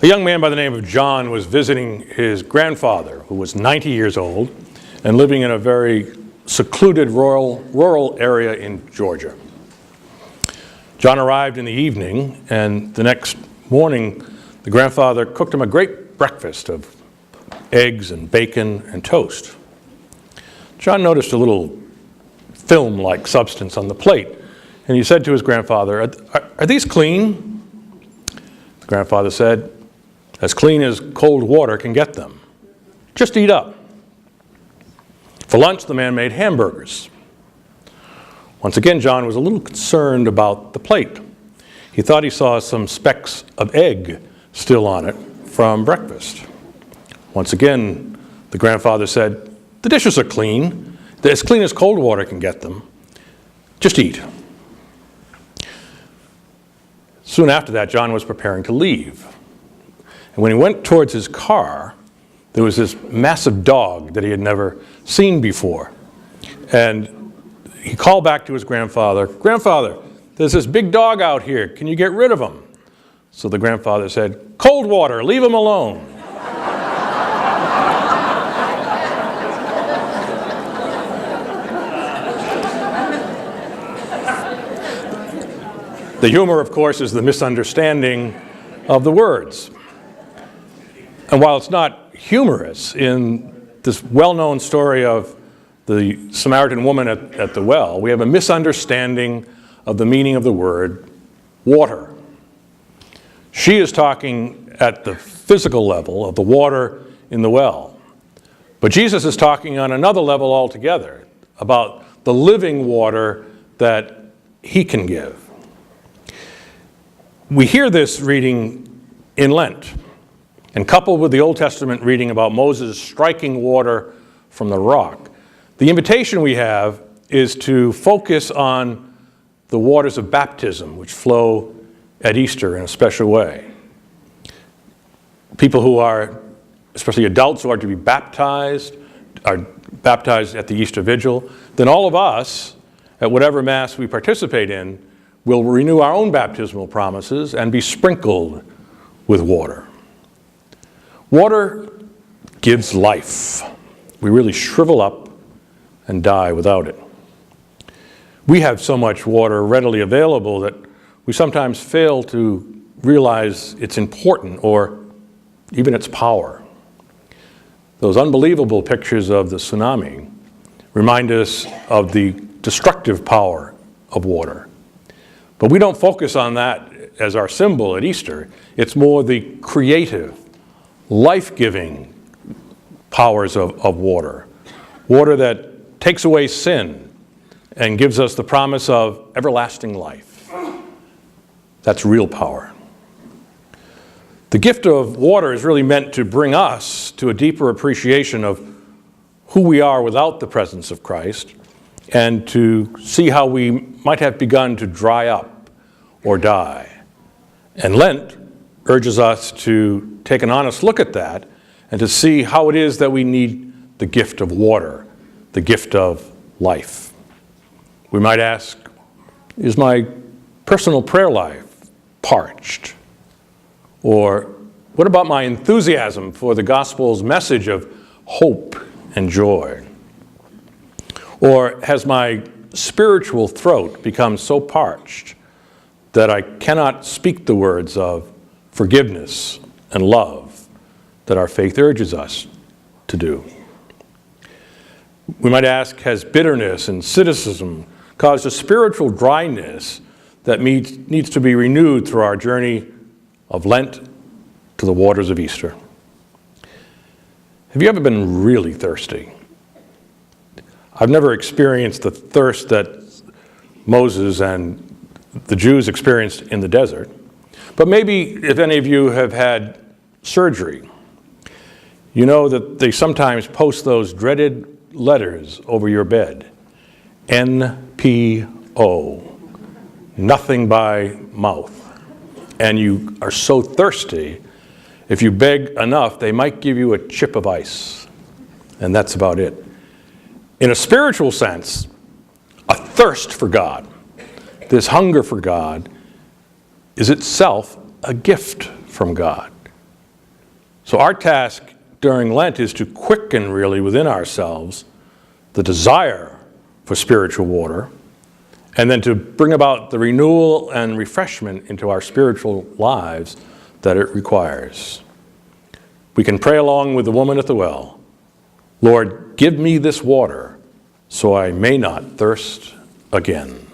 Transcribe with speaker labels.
Speaker 1: A young man by the name of John was visiting his grandfather, who was 90 years old and living in a very secluded rural area in Georgia. John arrived in the evening, and the next morning the grandfather cooked him a great breakfast of eggs and bacon and toast. John noticed a little film-like substance on the plate, and he said to his grandfather, "Are these clean?" The grandfather said, "As clean as cold water can get them. Just eat up." For lunch, the man made hamburgers. Once again, John was a little concerned about the plate. He thought he saw some specks of egg still on it from breakfast. Once again, the grandfather said, "The dishes are clean. They're as clean as cold water can get them. Just eat." Soon after that, John was preparing to leave. And when he went towards his car, there was this massive dog that he had never seen before. And he called back to his grandfather, "Grandfather, there's this big dog out here. Can you get rid of him?" So the grandfather said, "Cold water, leave him alone." The humor, of course, is the misunderstanding of the words. And while it's not humorous, in this well-known story of the Samaritan woman at the well, we have a misunderstanding of the meaning of the word water. She is talking at the physical level of the water in the well. But Jesus is talking on another level altogether about the living water that he can give. We hear this reading in Lent, and coupled with the Old Testament reading about Moses striking water from the rock, the invitation we have is to focus on the waters of baptism, which flow at Easter in a special way. People who are, especially adults who are to be baptized, are baptized at the Easter Vigil. Then all of us, at whatever Mass we participate in, will renew our own baptismal promises and be sprinkled with water. Water gives life. We really shrivel up and die without it. We have so much water readily available that we sometimes fail to realize its importance or even its power. Those unbelievable pictures of the tsunami remind us of the destructive power of water. But we don't focus on that as our symbol at Easter. It's more the creative, life-giving powers of water. Water that takes away sin and gives us the promise of everlasting life. That's real power. The gift of water is really meant to bring us to a deeper appreciation of who we are without the presence of Christ, and to see how we might have begun to dry up or die. And Lent urges us to take an honest look at that and to see how it is that we need the gift of water, the gift of life. We might ask, is my personal prayer life parched? Or what about my enthusiasm for the gospel's message of hope and joy? Or has my spiritual throat become so parched that I cannot speak the words of forgiveness and love that our faith urges us to do? We might ask, has bitterness and cynicism caused a spiritual dryness that needs to be renewed through our journey of Lent to the waters of Easter? Have you ever been really thirsty? I've never experienced the thirst that Moses and the Jews experienced in the desert. But maybe if any of you have had surgery, you know that they sometimes post those dreaded letters over your bed. NPO, nothing by mouth. And you are so thirsty, if you beg enough, they might give you a chip of ice. And that's about it. In a spiritual sense, a thirst for God, this hunger for God, is itself a gift from God. So our task during Lent is to quicken really within ourselves the desire for spiritual water, and then to bring about the renewal and refreshment into our spiritual lives that it requires. We can pray along with the woman at the well, Lord, give me this water so I may not thirst again.